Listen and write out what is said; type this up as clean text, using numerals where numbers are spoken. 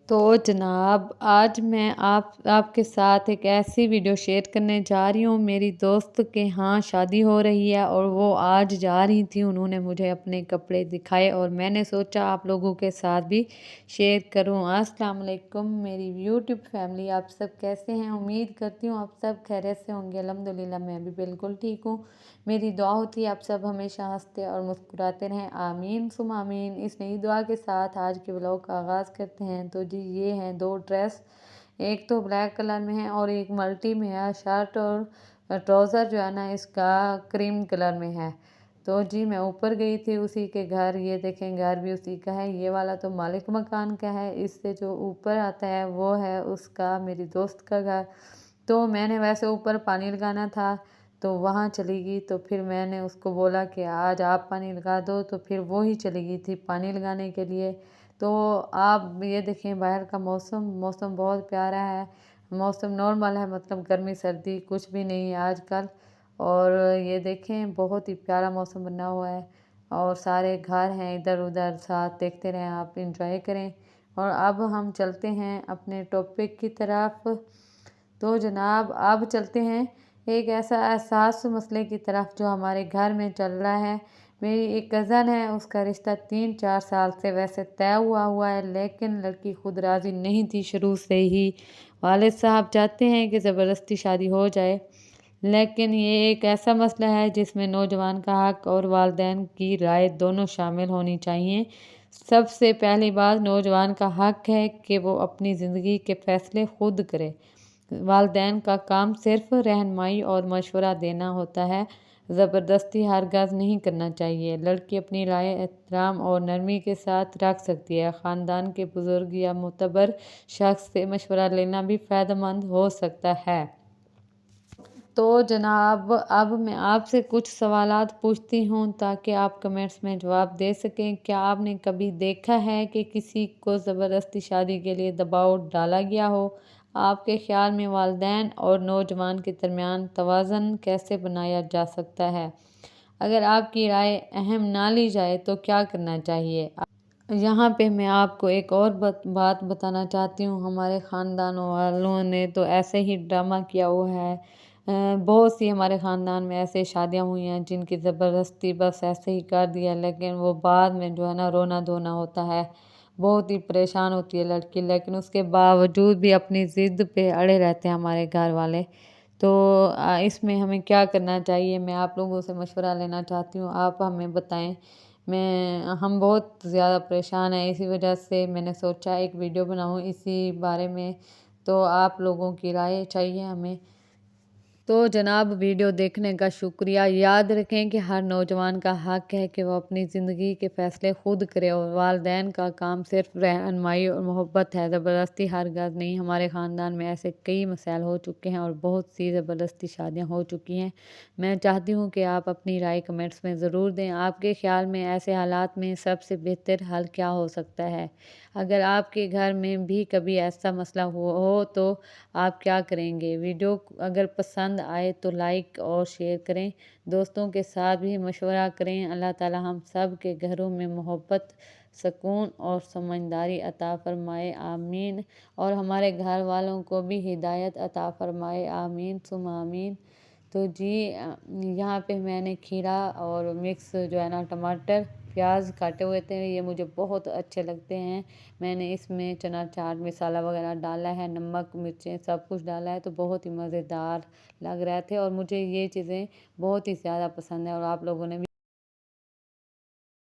تو جناب آج میں آپ کے ساتھ ایک ایسی ویڈیو شیئر کرنے جا رہی ہوں۔ میری دوست کے ہاں شادی ہو رہی ہے اور وہ آج جا رہی تھی۔ انہوں نے مجھے اپنے کپڑے دکھائے اور میں نے سوچا آپ لوگوں کے ساتھ بھی شیئر کروں۔ السلام علیکم میری یوٹیوب فیملی، آپ سب کیسے ہیں؟ امید کرتی ہوں آپ سب خیریت سے ہوں گے۔ الحمدللہ میں بھی بالکل ٹھیک ہوں۔ میری دعا ہوتی ہے آپ سب ہمیشہ ہنستے اور مسکراتے رہیں، آمین ثم آمین۔ اس نئی دعا کے ساتھ آج کے ولاگ کا آغاز کرتے ہیں۔ تو جی یہ ہیں دو ڈریس، ایک تو بلیک کلر میں ہے اور ایک ملٹی میں ہے۔ شرٹ اور ٹراؤزر جو ہے نا اس کا کریم کلر میں ہے۔ تو جی میں اوپر گئی تھی اسی کے گھر، یہ دیکھیں گھر بھی اسی کا ہے۔ یہ والا تو مالک مکان کا ہے، اس سے جو اوپر آتا ہے وہ ہے اس کا میری دوست کا گھر۔ تو میں نے ویسے اوپر پانی لگانا تھا تو وہاں چلی گئی، تو پھر میں نے اس کو بولا کہ آج آپ پانی لگا دو، تو پھر وہی چلی گئی تھی پانی لگانے کے لیے۔ تو آپ یہ دیکھیں باہر کا موسم بہت پیارا ہے۔ موسم نارمل ہے، مطلب گرمی سردی کچھ بھی نہیں ہے آج کل۔ اور یہ دیکھیں بہت ہی پیارا موسم بنا ہوا ہے اور سارے گھر ہیں ادھر ادھر، ساتھ دیکھتے رہیں، آپ انجوائے کریں۔ اور اب ہم چلتے ہیں اپنے ٹاپک کی طرف۔ تو جناب اب چلتے ہیں ایک ایسا احساس مسئلے کی طرف جو ہمارے گھر میں چل رہا ہے۔ میری ایک کزن ہے، اس کا رشتہ 3-4 سال سے ویسے طے ہوا ہے، لیکن لڑکی خود راضی نہیں تھی شروع سے ہی۔ والد صاحب چاہتے ہیں کہ زبردستی شادی ہو جائے، لیکن یہ ایک ایسا مسئلہ ہے جس میں نوجوان کا حق اور والدین کی رائے دونوں شامل ہونی چاہیے۔ سب سے پہلی بات، نوجوان کا حق ہے کہ وہ اپنی زندگی کے فیصلے خود کرے۔ والدین کا کام صرف رہنمائی اور مشورہ دینا ہوتا ہے، زبردستی ہرگز نہیں کرنا چاہیے۔ لڑکی اپنی رائے احترام اور نرمی کے ساتھ رکھ سکتی ہے۔ خاندان کے بزرگ یا معتبر شخص سے مشورہ لینا بھی فائدہ مند ہو سکتا ہے۔ تو جناب اب میں آپ سے کچھ سوالات پوچھتی ہوں تاکہ آپ کمنٹس میں جواب دے سکیں۔ کیا آپ نے کبھی دیکھا ہے کہ کسی کو زبردستی شادی کے لیے دباؤ ڈالا گیا ہو؟ آپ کے خیال میں والدین اور نوجوان کے درمیان توازن کیسے بنایا جا سکتا ہے؟ اگر آپ کی رائے اہم نہ لی جائے تو کیا کرنا چاہیے؟ یہاں پہ میں آپ کو ایک اور بات بتانا چاہتی ہوں۔ ہمارے خاندان والوں نے تو ایسے ہی ڈرامہ کیا ہوا ہے۔ بہت سی ہمارے خاندان میں ایسے شادیاں ہوئی ہیں جن کی زبردستی بس ایسے ہی کر دیا، لیکن وہ بعد میں جو ہے نا رونا دھونا ہوتا ہے، بہت ہی پریشان ہوتی ہے لڑکی، لیکن اس کے باوجود بھی اپنی ضد پہ اڑے رہتے ہیں ہمارے گھر والے۔ تو اس میں ہمیں کیا کرنا چاہیے؟ میں آپ لوگوں سے مشورہ لینا چاہتی ہوں، آپ ہمیں بتائیں۔ ہم بہت زیادہ پریشان ہیں، اسی وجہ سے میں نے سوچا ایک ویڈیو بناؤں اسی بارے میں، تو آپ لوگوں کی رائے چاہیے ہمیں۔ تو جناب ویڈیو دیکھنے کا شکریہ۔ یاد رکھیں کہ ہر نوجوان کا حق ہے کہ وہ اپنی زندگی کے فیصلے خود کرے اور والدین کا کام صرف رہنمائی اور محبت ہے، زبردستی ہرگز نہیں۔ ہمارے خاندان میں ایسے کئی مسائل ہو چکے ہیں اور بہت سی زبردستی شادیاں ہو چکی ہیں۔ میں چاہتی ہوں کہ آپ اپنی رائے کمنٹس میں ضرور دیں۔ آپ کے خیال میں ایسے حالات میں سب سے بہتر حل کیا ہو سکتا ہے؟ اگر آپ کے گھر میں بھی کبھی ایسا مسئلہ ہو تو آپ کیا کریں گے؟ ویڈیو اگر پسند آئے تو لائک اور شیئر کریں، دوستوں کے ساتھ بھی مشورہ کریں۔ اللہ تعالی ہم سب کے گھروں میں محبت، سکون اور سمجھداری عطا فرمائے، آمین۔ اور ہمارے گھر والوں کو بھی ہدایت عطا فرمائے، آمین ثم آمین۔ تو جی یہاں پہ میں نے کھیرا اور مکس جو ہے نا ٹماٹر پیاز کاٹے ہوئے تھے، یہ مجھے بہت اچھے لگتے ہیں۔ میں نے اس میں چنا چاٹ مسالہ وغیرہ ڈالا ہے، نمک مرچیں سب کچھ ڈالا ہے، تو بہت ہی مزیدار لگ رہے تھے اور مجھے یہ چیزیں بہت ہی زیادہ پسند ہیں اور آپ لوگوں نے بھی